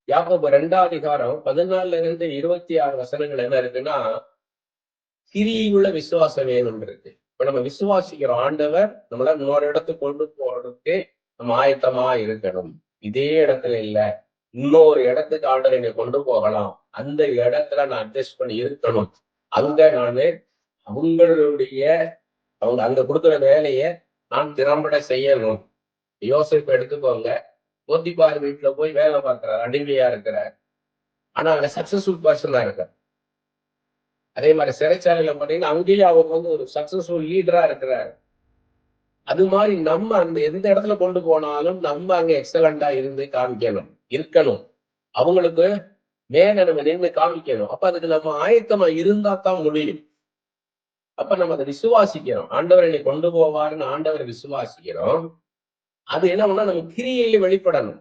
யாக்கோபு 2ஆம் அதிகாரம் 14-26 வசனங்கள் என்ன இருக்குன்னா, கிரியுள்ள விசுவாசம் வேணும் இருக்கு. இப்ப நம்ம விசுவாசிக்கிறோம், ஆண்டவர் நம்மள இன்னொரு இடத்துக்கு கொண்டு போறதுக்கு நம்ம ஆயத்தமா இருக்கணும். இதே இடத்துல இல்ல, இன்னொரு இடத்துக்கு ஆண்டவர் என்னை கொண்டு போகலாம். அந்த இடத்துல நான் அட்ஜஸ்ட் பண்ணி இருக்கணும். அங்க நானு அவங்களுடைய அவங்க அங்க கொடுக்குற வேலைய நான் திறம்பட செய்யணும். யோசேப்பு எடுத்துக்கோங்க. போத்திபார் வீட்டுல போய் வேலை பார்க்கிறார், அடிமையா இருக்கிறார். ஆனா அங்க சக்சஸ்ஃபுல் பர்சனா இருக்கார். அதே மாதிரி சிறைச்சாலையில பாத்தீங்கன்னா அங்கேயும் அவர் ஒரு சக்சஸ்ஃபுல் லீடரா இருக்கிறார். அது மாதிரி நம்ம அந்த எந்த இடத்துல கொண்டு போனாலும் நம்ம அங்க எக்ஸலண்டா இருந்து காமிக்கணும், இருக்கணும். அவங்களுக்கு மேல நம்ம நின்று காமிக்கணும். அப்ப அதுக்கு நம்ம ஆயத்தமா இருந்தா தான் முடியும். அப்ப நம்ம அதை விசுவாசிக்கிறோம். ஆண்டவர் என்னை கொண்டு போவாருன்னு ஆண்டவரை விசுவாசிக்கிறோம். அது என்ன பண்ணா நம்ம கிரியையில வெளிப்படணும்.